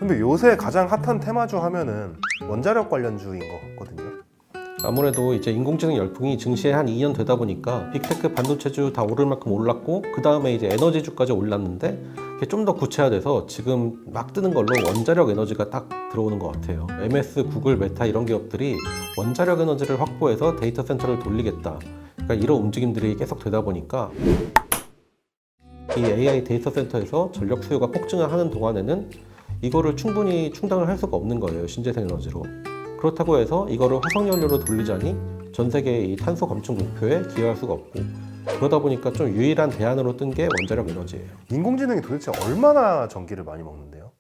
근데 요새 가장 핫한 테마주 하면은 원자력 관련주인 것 같거든요. 아무래도 이제 인공지능 열풍이 증시에 한 2년 되다 보니까 빅테크 반도체주 다 오를 만큼 올랐고 그 다음에 이제 에너지주까지 올랐는데 이게 좀 더 구체화돼서 지금 막 뜨는 걸로 원자력 에너지가 딱 들어오는 것 같아요. MS, 구글, 메타 이런 기업들이 원자력 에너지를 확보해서 데이터 센터를 돌리겠다. 그러니까 이런 움직임들이 계속 되다 보니까 이 AI 데이터 센터에서 전력 수요가 폭증을 하는 동안에는 이거를 충분히 충당을 할 수가 없는 거예요. 신재생 에너지로. 그렇다고 해서 이거를 화석연료로 돌리자니 전 세계의 이 탄소 감축 목표에 기여할 수가 없고 그러다 보니까 좀 유일한 대안으로 뜬 게 원자력 에너지예요. 인공지능이 도대체 얼마나 전기를 많이 먹는데요?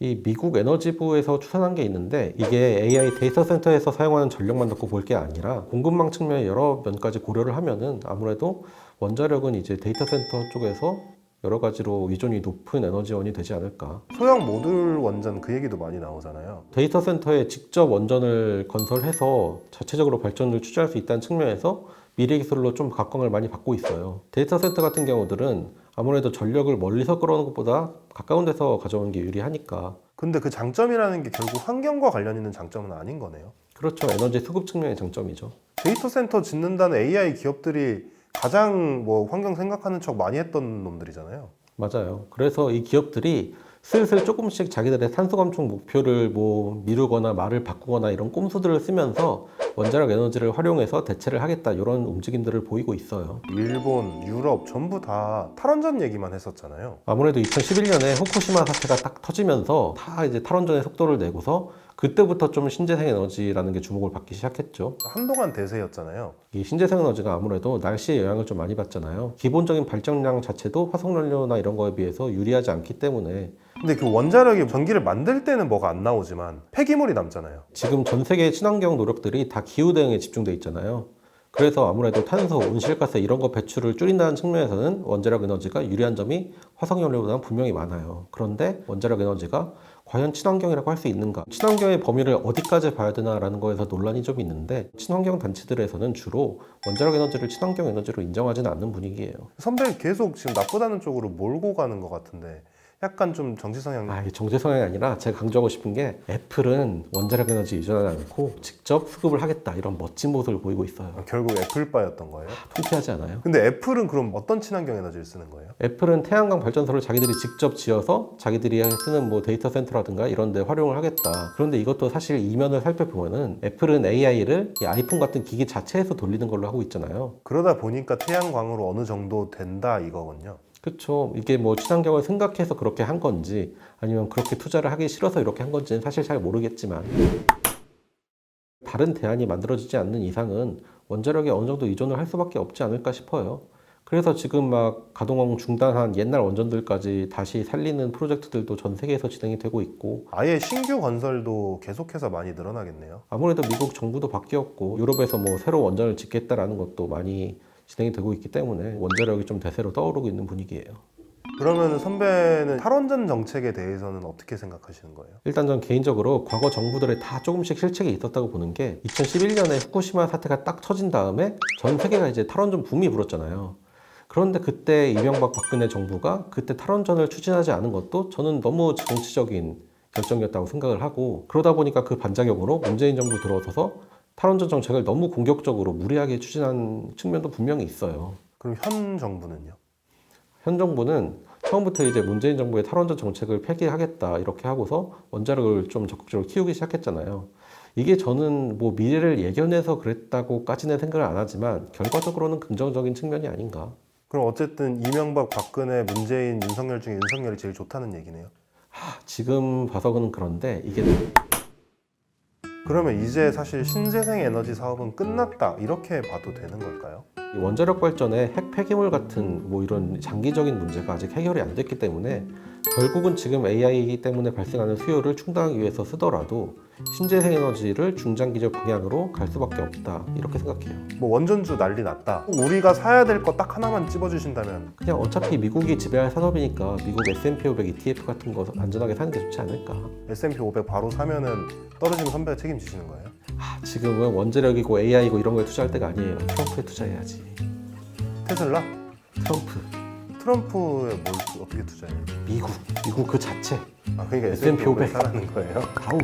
이 미국 에너지부에서 추산한 게 있는데 이게 AI 데이터 센터에서 사용하는 전력만 놓고 볼 게 아니라 공급망 측면의 여러 면까지 고려를 하면은 아무래도 원자력은 이제 데이터 센터 쪽에서 여러 가지로 의존이 높은 에너지원이 되지 않을까. 소형 모듈 원전 그 얘기도 많이 나오잖아요. 데이터 센터에 직접 원전을 건설해서 자체적으로 발전을 추진할 수 있다는 측면에서 미래 기술로 좀 각광을 많이 받고 있어요. 데이터 센터 같은 경우들은 아무래도 전력을 멀리서 끌어오는 것보다 가까운 데서 가져오는 게 유리하니까. 근데 그 장점이라는 게 결국 환경과 관련 있는 장점은 아닌 거네요. 그렇죠. 에너지 수급 측면의 장점이죠. 데이터 센터 짓는다는 AI 기업들이 가장 뭐 환경 생각하는 척 많이 했던 놈들이잖아요. 맞아요. 그래서 이 기업들이 슬슬 조금씩 자기들의 탄소 감축 목표를 뭐 미루거나 말을 바꾸거나 이런 꼼수들을 쓰면서 원자력 에너지를 활용해서 대체를 하겠다 이런 움직임들을 보이고 있어요. 일본, 유럽 전부 다 탈원전 얘기만 했었잖아요. 아무래도 2011년에 후쿠시마 사태가 딱 터지면서 다 이제 탈원전의 속도를 내고서 그때부터 좀 신재생 에너지라는 게 주목을 받기 시작했죠. 한동안 대세였잖아요. 이 신재생 에너지가 아무래도 날씨의 영향을 좀 많이 받잖아요. 기본적인 발전량 자체도 화석연료나 이런 거에 비해서 유리하지 않기 때문에 근데 그 원자력이 전기를 만들 때는 뭐가 안 나오지만 폐기물이 남잖아요. 지금 전 세계의 친환경 노력들이 다 기후 대응에 집중돼 있잖아요. 그래서 아무래도 탄소, 온실가스 이런 거 배출을 줄인다는 측면에서는 원자력 에너지가 유리한 점이 화석연료보다는 분명히 많아요. 그런데 원자력 에너지가 과연 친환경이라고 할 수 있는가? 친환경의 범위를 어디까지 봐야 되나라는 거에서 논란이 좀 있는데 친환경 단체들에서는 주로 원자력 에너지를 친환경 에너지로 인정하지는 않는 분위기예요. 선배 계속 지금 나쁘다는 쪽으로 몰고 가는 것 같은데 약간 좀 정치 성향. 이게 정제 성향이 아니라 제가 강조하고 싶은 게 애플은 원자력 에너지 의존하지 않고 직접 수급을 하겠다 이런 멋진 모습을 보이고 있어요. 결국 애플바였던 거예요. 통쾌하지 않아요? 근데 애플은 그럼 어떤 친환경 에너지를 쓰는 거예요? 애플은 태양광 발전소를 자기들이 직접 지어서 자기들이 쓰는 뭐 데이터 센터라든가 이런 데 활용을 하겠다. 그런데 이것도 사실 이면을 살펴보면은 애플은 AI를 이 아이폰 같은 기기 자체에서 돌리는 걸로 하고 있잖아요. 그러다 보니까 태양광으로 어느 정도 된다 이거군요. 그렇죠. 이게 뭐 친환경을 생각해서 그렇게 한 건지 아니면 그렇게 투자를 하기 싫어서 이렇게 한 건지는 사실 잘 모르겠지만 다른 대안이 만들어지지 않는 이상은 원자력에 어느 정도 의존을 할 수밖에 없지 않을까 싶어요. 그래서 지금 막 가동 중단한 옛날 원전들까지 다시 살리는 프로젝트들도 전 세계에서 진행이 되고 있고 아예 신규 건설도 계속해서 많이 늘어나겠네요. 아무래도 미국 정부도 바뀌었고 유럽에서 뭐 새로 원전을 짓겠다라는 것도 많이 진행이 되고 있기 때문에 원자력이 좀 대세로 떠오르고 있는 분위기예요. 그러면 선배는 탈원전 정책에 대해서는 어떻게 생각하시는 거예요? 일단 전 개인적으로 과거 정부들의 다 조금씩 실책이 있었다고 보는 게 2011년에 후쿠시마 사태가 딱 터진 다음에 전 세계가 이제 탈원전 붐이 불었잖아요. 그런데 그때 이명박 박근혜 정부가 그때 탈원전을 추진하지 않은 것도 저는 너무 정치적인 결정이었다고 생각을 하고 그러다 보니까 그 반작용으로 문재인 정부 들어서서 탈원전 정책을 너무 공격적으로 무리하게 추진한 측면도 분명히 있어요. 그럼 현 정부는요? 현 정부는 처음부터 이제 문재인 정부의 탈원전 정책을 폐기하겠다 이렇게 하고서 원자력을 좀 적극적으로 키우기 시작했잖아요. 이게 저는 뭐 미래를 예견해서 그랬다고까지는 생각을 안 하지만 결과적으로는 긍정적인 측면이 아닌가. 그럼 어쨌든 이명박, 박근혜, 문재인, 윤석열 중에 윤석열이 제일 좋다는 얘기네요. 지금 봐서는 그런데 이게 그러면 이제 사실 신재생 에너지 사업은 끝났다 이렇게 봐도 되는 걸까요? 이 원자력 발전에 핵 폐기물 같은 뭐 이런 장기적인 문제가 아직 해결이 안 됐기 때문에 결국은 지금 AI 때문에 발생하는 수요를 충당하기 위해서 쓰더라도 신재생 에너지를 중장기적 방향으로 갈 수밖에 없다 이렇게 생각해요. 뭐 원전주 난리 났다. 우리가 사야 될 거 딱 하나만 찝어주신다면 그냥 어차피 미국이 지배할 산업이니까 미국 S&P 500 ETF 같은 거 안전하게 사는 게 좋지 않을까. S&P 500 바로 사면은 떨어지면 선배가 책임지시는 거예요? 지금은 원자력이고 AI고 이런 거에 투자할 때가 아니에요. 트럼프에 투자해야지. 테슬라? 트럼프. 트럼프에 뭘 어떻게 투자해요? 미국 그 자체 아 그러니까 S&P S&P 500 500 사라는 거예요? 다우